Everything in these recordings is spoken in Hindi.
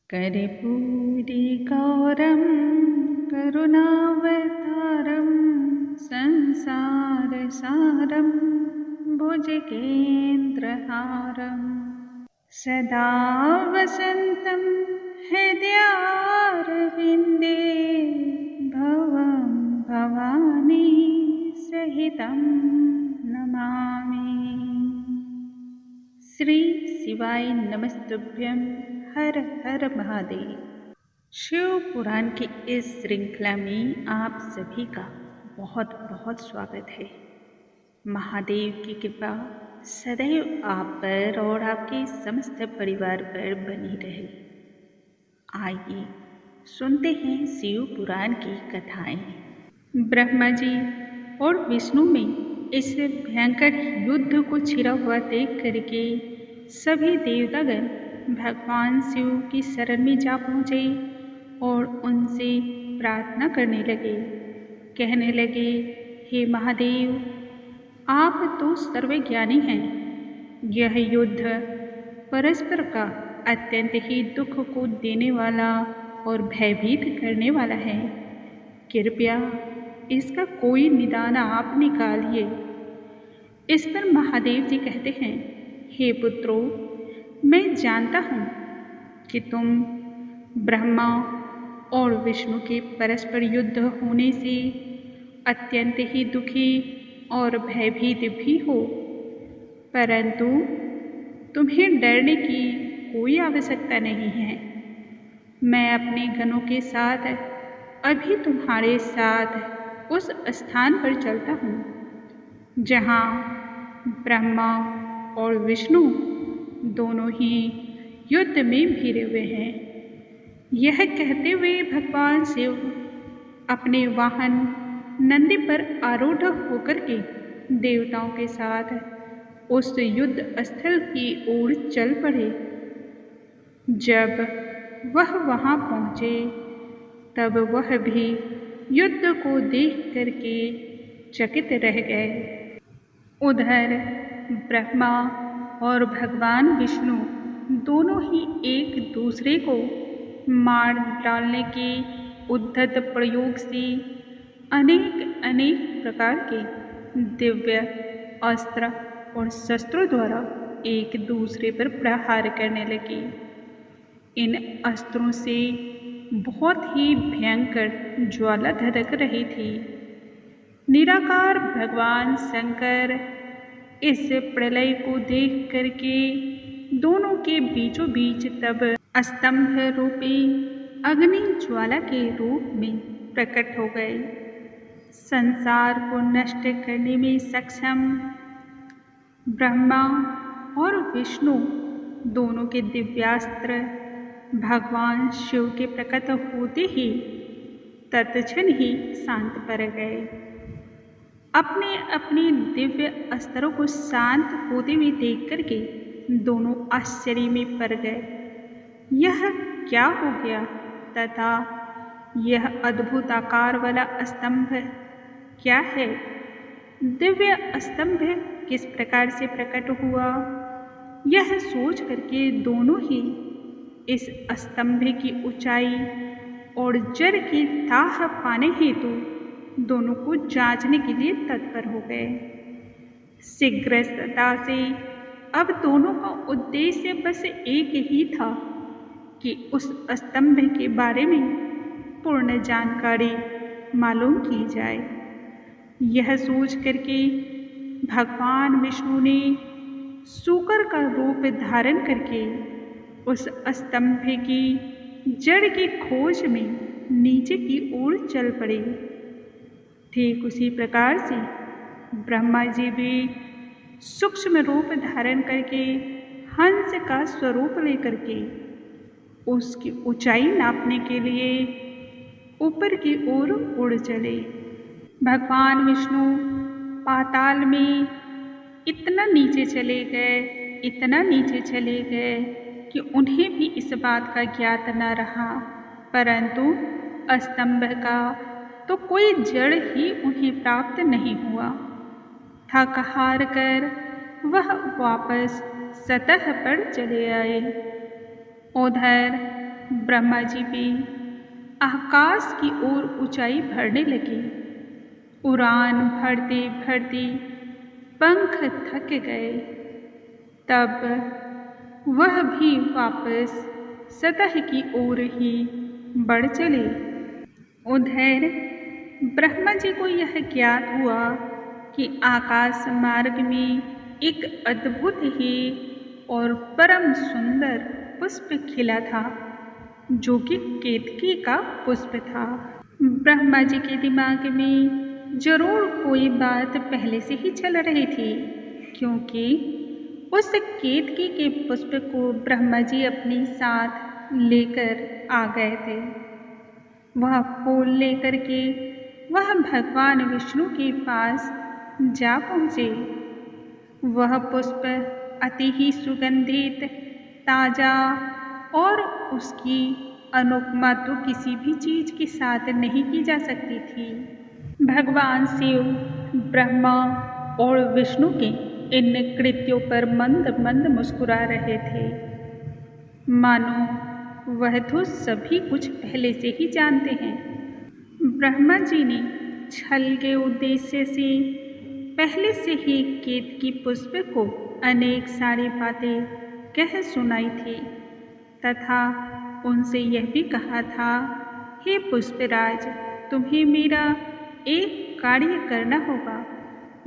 कर्पूरीगौरं करुणावतारं संसारसारं भुजगेन्द्रहारं सदा वसन्तं हृदयारविन्दे भवं भवानी सहितं नमामि। श्री शिवाय नमस्तुभ्यं। हर हर महादेव। शिव पुराण की इस श्रृंखला में आप सभी का बहुत बहुत स्वागत है। महादेव की कृपा सदैव आप पर और आपके समस्त परिवार पर बनी रहे। आइए सुनते हैं शिव पुराण की कथाएं। ब्रह्मा जी और विष्णु में इस भयंकर युद्ध को छिड़ा हुआ देख करके सभी देवतागण भगवान शिव की शरण में जा पहुँचे और उनसे प्रार्थना करने लगे। कहने लगे, हे महादेव, आप तो सर्वज्ञानी हैं। यह युद्ध परस्पर का अत्यंत ही दुख को देने वाला और भयभीत करने वाला है। कृपया इसका कोई निदान आप निकालिए। इस पर महादेव जी कहते हैं, हे पुत्रों, मैं जानता हूँ कि तुम ब्रह्मा और विष्णु के परस्पर युद्ध होने से अत्यंत ही दुखी और भयभीत भी हो, परंतु तुम्हें डरने की कोई आवश्यकता नहीं है। मैं अपने गणों के साथ अभी तुम्हारे साथ उस स्थान पर चलता हूँ जहाँ ब्रह्मा और विष्णु दोनों ही युद्ध में भिड़े हुए हैं। यह कहते हुए भगवान शिव अपने वाहन नंदी पर आरूढ़ होकर के देवताओं के साथ उस युद्ध स्थल की ओर चल पड़े। जब वह वहाँ पहुँचे तब वह भी युद्ध को देख करके चकित रह गए। उधर ब्रह्मा और भगवान विष्णु दोनों ही एक दूसरे को मार डालने के उद्धत प्रयोग से अनेक अनेक प्रकार के दिव्य अस्त्र और शस्त्रों द्वारा एक दूसरे पर प्रहार करने लगे। इन अस्त्रों से बहुत ही भयंकर ज्वाला धधक रही थी। निराकार भगवान शंकर इस प्रलय को देख करके दोनों के बीचों बीच तब स्तंभ रूपी अग्नि ज्वाला के रूप में प्रकट हो गए। संसार को नष्ट करने में सक्षम ब्रह्मा और विष्णु दोनों के दिव्यास्त्र भगवान शिव के प्रकट होते ही तत्क्षण ही शांत पड़ गए। अपने अपने दिव्य अस्त्रों को शांत होते हुए देख करके दोनों आश्चर्य में पड़ गए। यह क्या हो गया तथा यह अद्भुत आकार वाला स्तंभ क्या है? दिव्य स्तंभ किस प्रकार से प्रकट हुआ? यह सोच करके दोनों ही इस स्तंभ की ऊंचाई और जड़ की ताह पाने हेतु दोनों को जांचने के लिए तत्पर हो गए। शीघ्रता से अब दोनों का उद्देश्य बस एक ही था कि उस स्तंभ के बारे में पूर्ण जानकारी मालूम की जाए। यह सोच करके भगवान विष्णु ने शूकर का रूप धारण करके उस स्तंभ की जड़ की खोज में नीचे की ओर चल पड़े। ठीक उसी प्रकार से ब्रह्मा जी भी सूक्ष्म रूप धारण करके हंस का स्वरूप लेकर के उसकी ऊंचाई नापने के लिए ऊपर की ओर उड़ चले। भगवान विष्णु पाताल में इतना नीचे चले गए कि उन्हें भी इस बात का ज्ञात न रहा, परंतु स्तंभ का तो कोई जड़ ही उन्हें प्राप्त नहीं हुआ। थक हार कर वह वापस सतह पर चले आए। उधर ब्रह्मा जी भी आकाश की ओर ऊंचाई भरने लगे। उड़ान भरते भरते पंख थक गए। तब वह भी वापस सतह की ओर ही बढ़ चले। उधर ब्रह्मा जी को यह ज्ञात हुआ कि आकाश मार्ग में एक अद्भुत ही और परम सुंदर पुष्प खिला था, जो कि केतकी का पुष्प था। ब्रह्मा जी के दिमाग में जरूर कोई बात पहले से ही चल रही थी, क्योंकि उस केतकी के पुष्प को ब्रह्मा जी अपने साथ लेकर आ गए थे। वह फूल लेकर के वह भगवान विष्णु के पास जा पहुँचे। वह पुष्प अति ही सुगंधित, ताजा और उसकी अनुपमा तो किसी भी चीज के साथ नहीं की जा सकती थी। भगवान शिव ब्रह्मा और विष्णु के इन कृत्यों पर मंद मंद मुस्कुरा रहे थे, मानो वह तो सभी कुछ पहले से ही जानते हैं। ब्रह्मा जी ने छल के उद्देश्य से पहले से ही केतकी पुष्प को अनेक सारी बातें कह सुनाई थी तथा उनसे यह भी कहा था, हे पुष्पराज, तुम्हें मेरा एक कार्य करना होगा।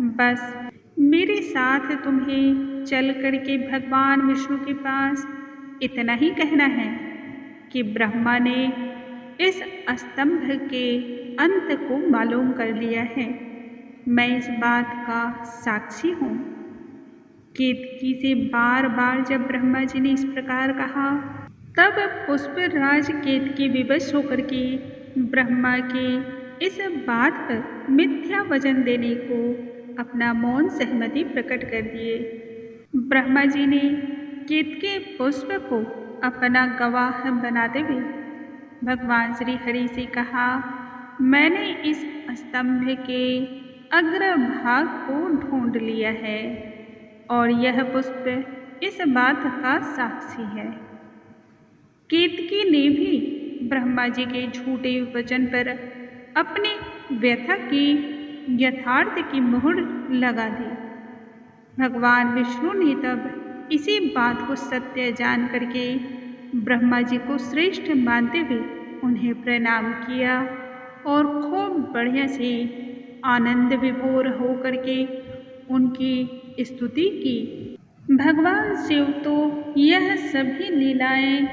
बस मेरे साथ तुम्हें चल कर के भगवान विष्णु के पास इतना ही कहना है कि ब्रह्मा ने इस स्तंभ के अंत को मालूम कर लिया है। मैं इस बात का साक्षी हूँ। केतकी से बार बार जब ब्रह्मा जी ने इस प्रकार कहा, तब पुष्पराज केतकी विवश होकर के ब्रह्मा के इस बात पर मिथ्या वचन देने को अपना मौन सहमति प्रकट कर दिए। ब्रह्मा जी ने केतकी पुष्प को अपना गवाह बनाते हुए भगवान श्री हरि से कहा, मैंने इस स्तंभ के अग्रभाग को ढूंढ लिया है और यह पुष्प इस बात का साक्षी है। केतकी ने भी ब्रह्मा जी के झूठे वचन पर अपनी व्यथा की यथार्थ की मुहर लगा दी। भगवान विष्णु ने तब इसी बात को सत्य जान करके ब्रह्मा जी को श्रेष्ठ मानते हुए उन्हें प्रणाम किया और खूब बढ़िया से आनंद विभोर हो करके उनकी स्तुति की। भगवान शिव तो यह सभी लीलाएं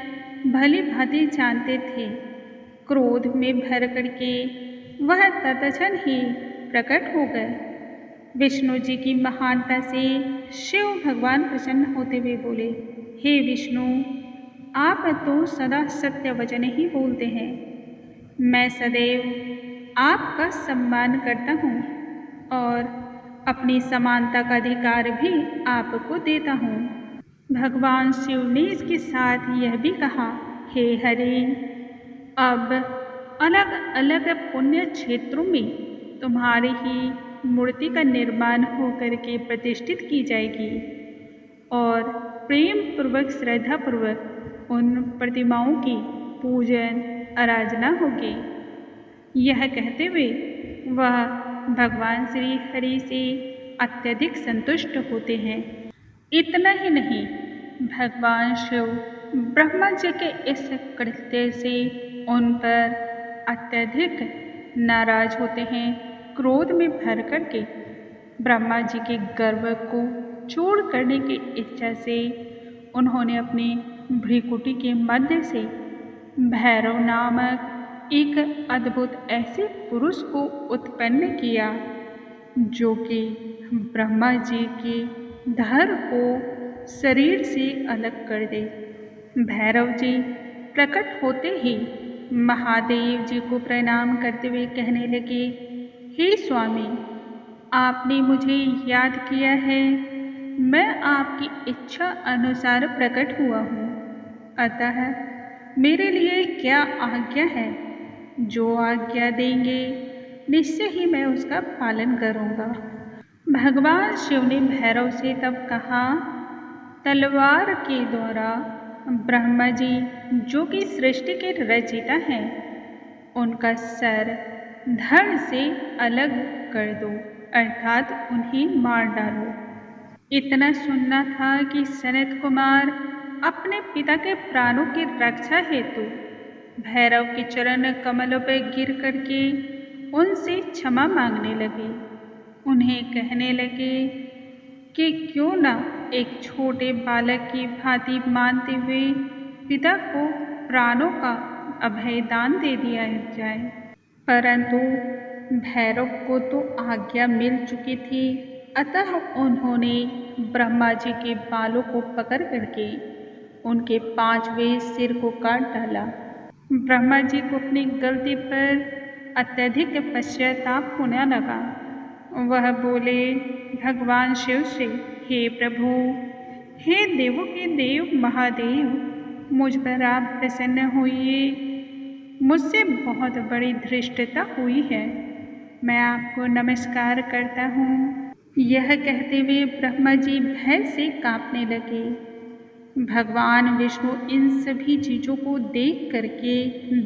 भली भांति जानते थे। क्रोध में भर करके वह तत्क्षण ही प्रकट हो गए। विष्णु जी की महानता से शिव भगवान प्रसन्न होते हुए बोले, हे विष्णु, आप तो सदा सत्य वचन ही बोलते हैं। मैं सदैव आपका सम्मान करता हूँ और अपनी समानता का अधिकार भी आपको देता हूँ। भगवान शिव ने इसके साथ यह भी कहा, हे हरि, अब अलग अलग पुण्य क्षेत्रों में तुम्हारी ही मूर्ति का निर्माण होकर के प्रतिष्ठित की जाएगी और प्रेम पूर्वक श्रद्धा पूर्वक उन प्रतिमाओं की पूजन आराधना होगी। यह कहते हुए वह भगवान श्री हरि से अत्यधिक संतुष्ट होते हैं। इतना ही नहीं, भगवान शिव ब्रह्मा जी के इस कृत्य से उन पर अत्यधिक नाराज होते हैं। क्रोध में भर करके ब्रह्मा जी के गर्व को चूर करने की इच्छा से उन्होंने अपनी भ्रिकुटी के मध्य से भैरव नामक एक अद्भुत ऐसे पुरुष को उत्पन्न किया, जो कि ब्रह्मा जी के धड़ को शरीर से अलग कर दे। भैरव जी प्रकट होते ही महादेव जी को प्रणाम करते हुए कहने लगे, हे स्वामी, आपने मुझे याद किया है। मैं आपकी इच्छा अनुसार प्रकट हुआ हूँ, अतः मेरे लिए क्या आज्ञा है? जो आज्ञा देंगे निश्चय ही मैं उसका पालन करूँगा। भगवान शिव ने भैरव से तब कहा, तलवार के द्वारा ब्रह्मा जी जो कि सृष्टि के रचयिता हैं, उनका सर धड़ से अलग कर दो, अर्थात उन्हें मार डालो। इतना सुनना था कि सनत कुमार अपने पिता के प्राणों की रक्षा हेतु भैरव के चरण कमलों पर गिर करके उनसे क्षमा मांगने लगे। उन्हें कहने लगे कि क्यों न एक छोटे बालक की भांति मानते हुए पिता को प्राणों का अभय दान दे दिया जाए। परंतु भैरव को तो आज्ञा मिल चुकी थी, अतः उन्होंने ब्रह्मा जी के बालों को पकड़ करके उनके 5वें सिर को काट डाला। ब्रह्मा जी को अपनी गलती पर अत्यधिक पश्चाताप होने लगा। वह बोले भगवान शिव से, हे प्रभु, हे देवों के देव महादेव, मुझ पर आप प्रसन्न होइए। मुझसे बहुत बड़ी धृष्टता हुई है, मैं आपको नमस्कार करता हूँ। यह कहते हुए ब्रह्मा जी भय से कांपने लगे। भगवान विष्णु इन सभी चीज़ों को देख करके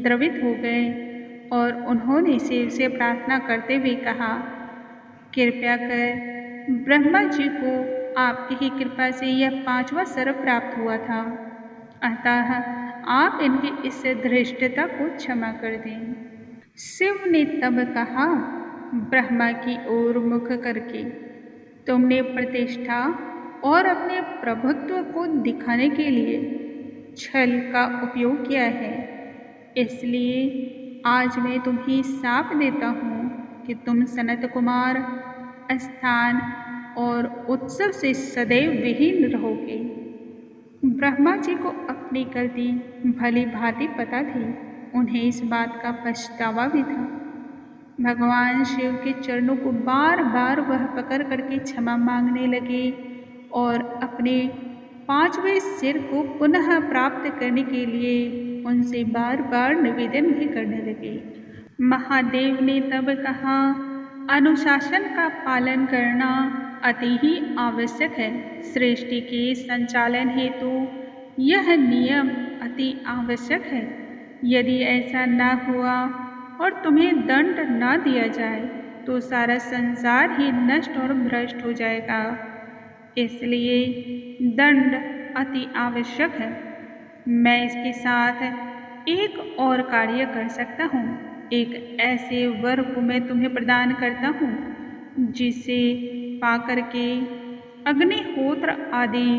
द्रवित हो गए और उन्होंने शिव से प्रार्थना करते हुए कहा, कृपया कर ब्रह्मा जी को आपकी ही कृपा से यह 5वां सर प्राप्त हुआ था, अतः आप इनकी इस धृष्टता को क्षमा कर दें। शिव ने तब कहा ब्रह्मा की ओर मुख करके, तुमने प्रतिष्ठा और अपने प्रभुत्व को दिखाने के लिए छल का उपयोग किया है, इसलिए आज मैं तुम्हें शाप देता हूँ कि तुम सनत कुमार स्थान और उत्सव से सदैव विहीन रहोगे। ब्रह्मा जी को अपनी गलती भली भांति पता थी, उन्हें इस बात का पछतावा भी था। भगवान शिव के चरणों को बार बार वह पकड़ करके क्षमा मांगने लगे और अपने 5वें सिर को पुनः प्राप्त करने के लिए उनसे बार बार निवेदन भी करने लगे। महादेव ने तब कहा, अनुशासन का पालन करना अति ही आवश्यक है। सृष्टि के संचालन हेतु यह नियम अति आवश्यक है। यदि ऐसा न हुआ और तुम्हें दंड न दिया जाए तो सारा संसार ही नष्ट और भ्रष्ट हो जाएगा, इसलिए दंड अति आवश्यक है। मैं इसके साथ एक और कार्य कर सकता हूँ। एक ऐसे वर को मैं तुम्हें प्रदान करता हूँ जिसे पाकर के अग्निहोत्र आदि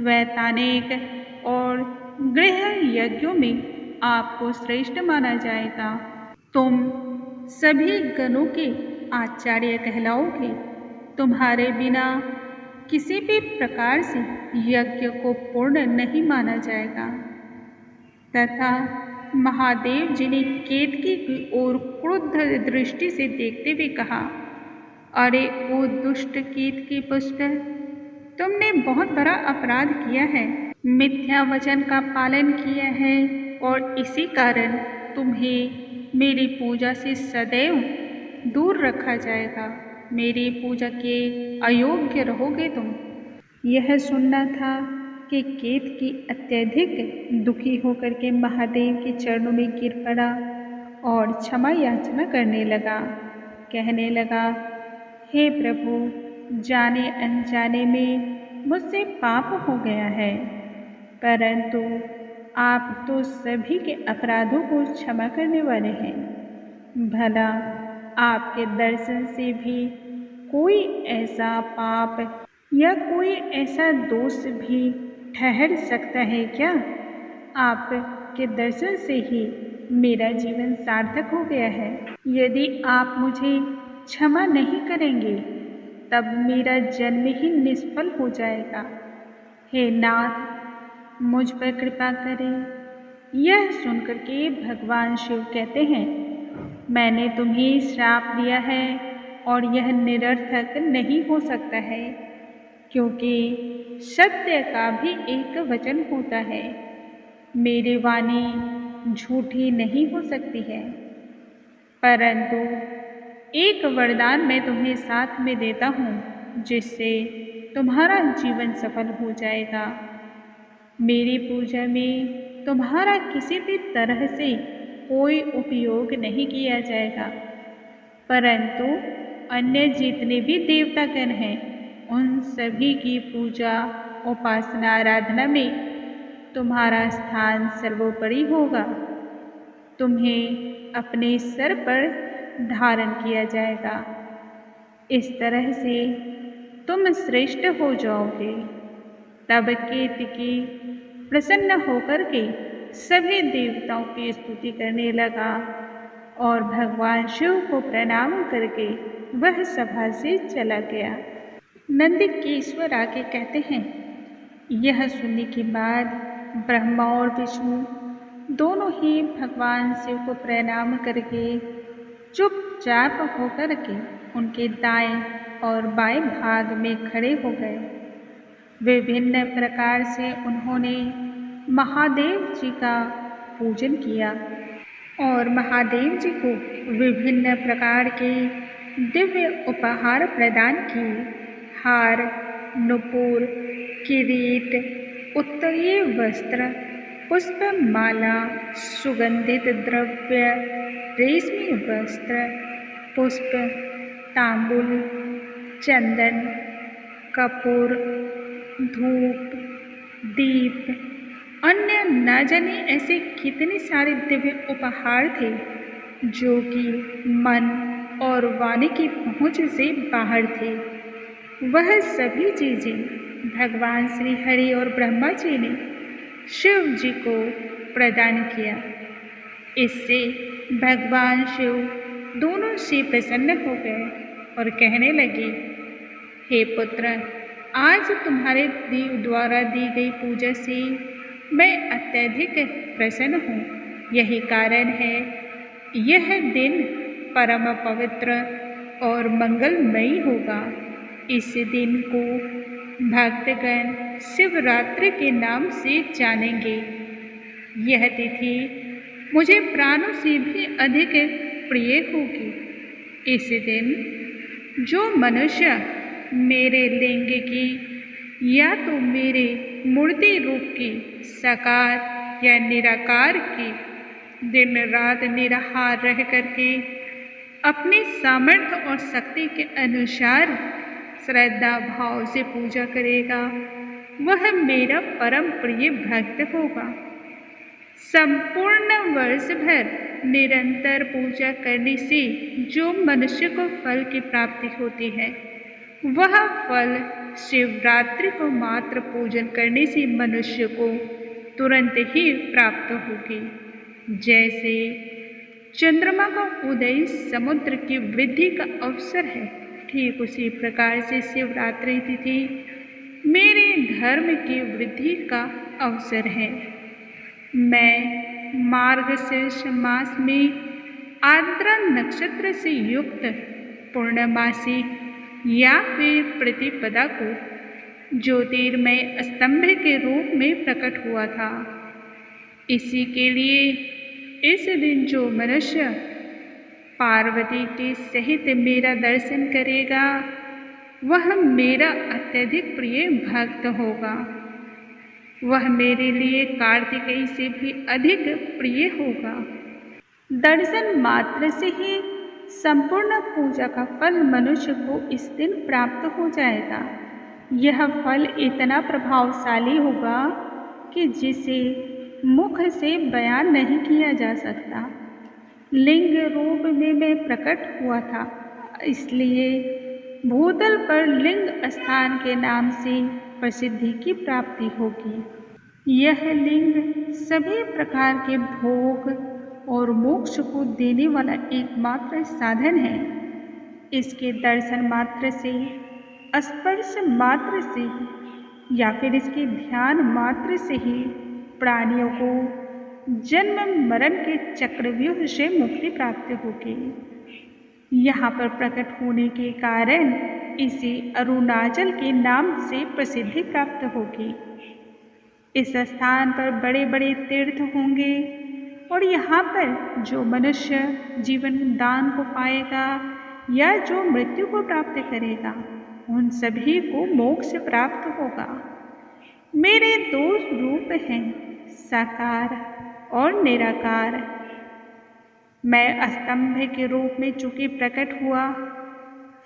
वैतानिक और गृह यज्ञों में आपको श्रेष्ठ माना जाएगा। तुम सभी गणों के आचार्य कहलाओगे। तुम्हारे बिना किसी भी प्रकार से यज्ञ को पूर्ण नहीं माना जाएगा। तथा महादेव जी ने केतकी की ओर क्रुद्ध दृष्टि से देखते हुए कहा, अरे ओ दुष्ट केतकी पुष्प, तुमने बहुत बड़ा अपराध किया है, मिथ्या वचन का पालन किया है और इसी कारण तुम्हें मेरी पूजा से सदैव दूर रखा जाएगा। मेरी पूजा के अयोग्य रहोगे तुम। यह सुनना था कि केतकी अत्यधिक दुखी होकर के महादेव के चरणों में गिर पड़ा और क्षमा याचना करने लगा। कहने लगा, हे प्रभु, जाने अनजाने में मुझसे पाप हो गया है, परंतु आप तो सभी के अपराधों को क्षमा करने वाले हैं। भला आपके दर्शन से भी कोई ऐसा पाप या कोई ऐसा दोष भी ठहर सकता है क्या? आपके दर्शन से ही मेरा जीवन सार्थक हो गया है। यदि आप मुझे क्षमा नहीं करेंगे तब मेरा जन्म ही निष्फल हो जाएगा। हे नाथ, मुझ पर कृपा करें। यह सुनकर के भगवान शिव कहते हैं, मैंने तुम्हें श्राप दिया है और यह निरर्थक नहीं हो सकता है, क्योंकि सत्य का भी एक वचन होता है। मेरी वाणी झूठी नहीं हो सकती है। परंतु एक वरदान मैं तुम्हें साथ में देता हूँ, जिससे तुम्हारा जीवन सफल हो जाएगा। मेरी पूजा में तुम्हारा किसी भी तरह से कोई उपयोग नहीं किया जाएगा, परंतु अन्य जितने भी देवतागण हैं उन सभी की पूजा उपासना आराधना में तुम्हारा स्थान सर्वोपरि होगा। तुम्हें अपने सर पर धारण किया जाएगा। इस तरह से तुम श्रेष्ठ हो जाओगे। तब केतकी प्रसन्न होकर के सभी देवताओं की स्तुति करने लगा और भगवान शिव को प्रणाम करके वह सभा से चला गया। नंदकेश्वर आगे कहते हैं, यह सुनने के बाद ब्रह्मा और विष्णु दोनों ही भगवान शिव को प्रणाम करके चुपचाप होकर के उनके दाएं और बाएं भाग में खड़े हो गए। विभिन्न प्रकार से उन्होंने महादेव जी का पूजन किया और महादेव जी को विभिन्न प्रकार के दिव्य उपहार प्रदान किए। हार, नुपुर, किरीट, उत्तरीय वस्त्र, पुष्पमाला, सुगंधित द्रव्य, रेशमी वस्त्र, पुष्प, तांबुल, चंदन, कपूर, धूप, दीप, अन्य न जाने ऐसे कितने सारे दिव्य उपहार थे जो कि मन और वाणी की पहुँच से बाहर थे। वह सभी चीज़ें भगवान श्री हरि और ब्रह्मा जी ने शिव जी को प्रदान किया। इससे भगवान शिव दोनों से प्रसन्न हो गए और कहने लगे, हे पुत्र, आज तुम्हारे द्वारा दी गई पूजा से मैं अत्यधिक प्रसन्न हूँ। यही कारण है यह दिन परम पवित्र और मंगलमयी होगा। इस दिन को भक्तगण शिवरात्रि के नाम से जानेंगे। यह तिथि मुझे प्राणों से भी अधिक प्रिय होगी। इस दिन जो मनुष्य मेरे लिंग की या तो मेरे मूर्ति रूप की साकार या निराकार की दिन रात निराहार रह करके अपनी सामर्थ्य और शक्ति के अनुसार श्रद्धा भाव से पूजा करेगा, वह मेरा परम प्रिय भक्त होगा। संपूर्ण वर्ष भर निरंतर पूजा करने से जो मनुष्य को फल की प्राप्ति होती है, वह फल शिवरात्रि को मात्र पूजन करने से मनुष्य को तुरंत ही प्राप्त होगी। जैसे चंद्रमा का उदय समुद्र की वृद्धि का अवसर है, ठीक उसी प्रकार से शिवरात्रि तिथि मेरे धर्म की वृद्धि का अवसर है। मैं मार्गशीर्ष मास में आर्द्रा नक्षत्र से युक्त पूर्णमासी या फिर प्रतिपदा को ज्योतिर्मय स्तंभ के रूप में प्रकट हुआ था। इसी के लिए इस दिन जो मनुष्य पार्वती के सहित मेरा दर्शन करेगा, वह मेरा अत्यधिक प्रिय भक्त होगा। वह मेरे लिए कार्तिकेय से भी अधिक प्रिय होगा। दर्शन मात्र से ही संपूर्ण पूजा का फल मनुष्य को इस दिन प्राप्त हो जाएगा। यह फल इतना प्रभावशाली होगा कि जिसे मुख से बयान नहीं किया जा सकता। लिंग रूप में मैं प्रकट हुआ था, इसलिए भूतल पर लिंग स्थान के नाम से प्रसिद्धि की प्राप्ति होगी। यह लिंग सभी प्रकार के भोग और मोक्ष को देने वाला एकमात्र साधन है। इसके दर्शन मात्र से, स्पर्श मात्र से या फिर इसके ध्यान मात्र से ही प्राणियों को जन्म मरण के चक्रव्यूह से मुक्ति प्राप्त होगी। यहाँ पर प्रकट होने के कारण इसे अरुणाचल के नाम से प्रसिद्धि प्राप्त होगी। इस स्थान पर बड़े बड़े तीर्थ होंगे और यहाँ पर जो मनुष्य जीवन दान को पाएगा या जो मृत्यु को प्राप्त करेगा, उन सभी को मोक्ष प्राप्त होगा। मेरे दो रूप हैं, साकार और निराकार। मैं स्तंभ के रूप में चूंकि प्रकट हुआ,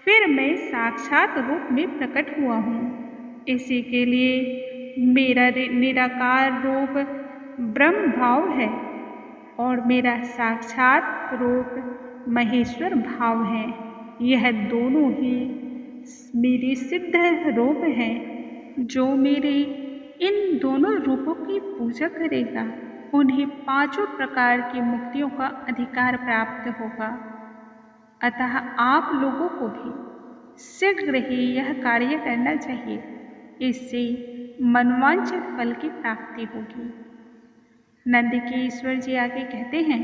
फिर मैं साक्षात रूप में प्रकट हुआ हूँ। इसी के लिए मेरा निराकार रूप ब्रह्म भाव है और मेरा साक्षात रूप महेश्वर भाव है। यह दोनों ही मेरे सिद्ध रूप हैं। जो मेरे इन दोनों रूपों की पूजा करेगा, उन्हें पांचों प्रकार की मुक्तियों का अधिकार प्राप्त होगा। अतः आप लोगों को भी शीघ्र ही यह कार्य करना चाहिए। इससे मनवांछित फल की प्राप्ति होगी। नंदकेश्वर जी आगे कहते हैं,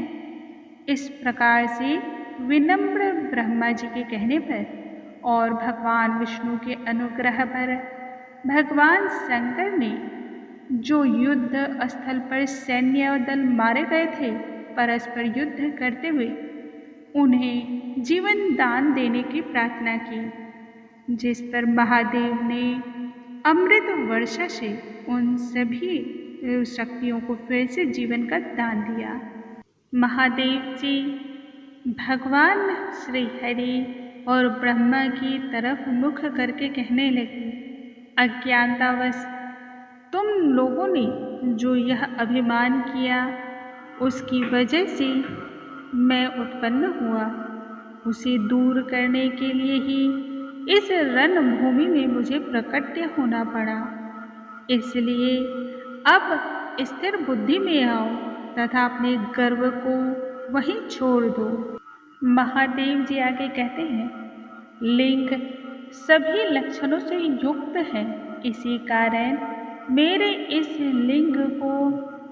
इस प्रकार से विनम्र ब्रह्मा जी के कहने पर और भगवान विष्णु के अनुग्रह पर भगवान शंकर ने जो युद्ध स्थल पर सैन्य दल मारे गए थे, परस्पर युद्ध करते हुए उन्हें जीवन दान देने की प्रार्थना की, जिस पर महादेव ने अमृत वर्षा से उन सभी शक्तियों को फिर से जीवन का दान दिया। महादेव जी भगवान श्री हरि और ब्रह्मा की तरफ मुख करके कहने लगे, अज्ञानतावश तुम लोगों ने जो यह अभिमान किया, उसकी वजह से मैं उत्पन्न हुआ। उसे दूर करने के लिए ही इस रणभूमि में मुझे प्रकट होना पड़ा। इसलिए अब स्थिर बुद्धि में आओ तथा अपने गर्व को वहीं छोड़ दो। महादेव जी आगे कहते हैं, लिंग सभी लक्षणों से युक्त है। इसी कारण मेरे इस लिंग को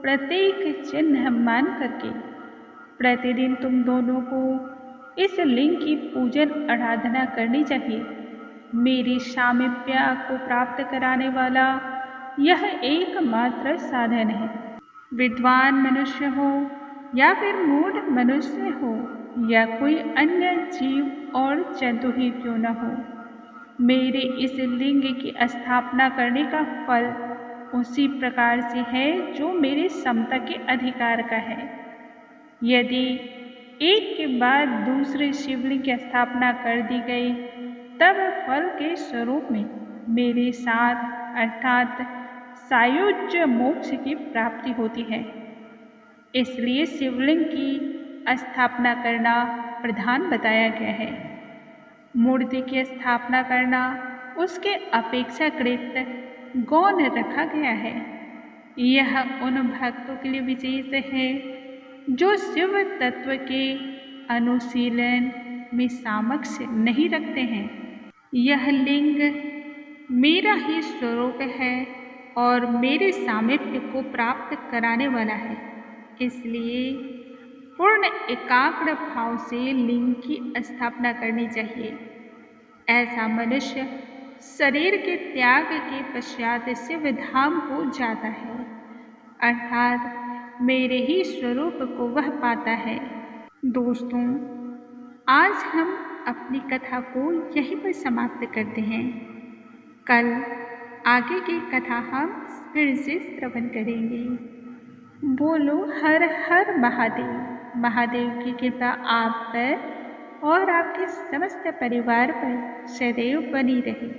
प्रतीक चिन्ह मान करके प्रतिदिन तुम दोनों को इस लिंग की पूजन आराधना करनी चाहिए। मेरी सामीप्य को प्राप्त कराने वाला यह एकमात्र साधन है। विद्वान मनुष्य हो या फिर मूढ़ मनुष्य हो या कोई अन्य जीव और जंतु ही क्यों न हो, मेरे इस लिंग की स्थापना करने का फल उसी प्रकार से है जो मेरे समता के अधिकार का है। यदि एक के बाद दूसरे शिवलिंग की स्थापना कर दी गई, तब फल के स्वरूप में मेरे साथ अर्थात सायुज्य मोक्ष की प्राप्ति होती है। इसलिए शिवलिंग की स्थापना करना प्रधान बताया गया है। मूर्ति की स्थापना करना उसके अपेक्षाकृत गौण रखा गया है। यह उन भक्तों के लिए विशेष है जो शिव तत्व के अनुशीलन में सामर्थ्य नहीं रखते हैं। यह लिंग मेरा ही स्वरूप है और मेरे सामीप्य को प्राप्त कराने वाला है। इसलिए पूर्ण एकाग्र भाव से लिंग की स्थापना करनी चाहिए। ऐसा मनुष्य शरीर के त्याग के पश्चात शिव धाम को जाता है, अर्थात मेरे ही स्वरूप को वह पाता है। दोस्तों, आज हम अपनी कथा को यहीं पर समाप्त करते हैं। कल आगे की कथा हम फिर से श्रवण करेंगे। बोलो हर हर महादेव। महादेव की कृपा आप पर और आपके समस्त परिवार पर सदैव बनी रहे।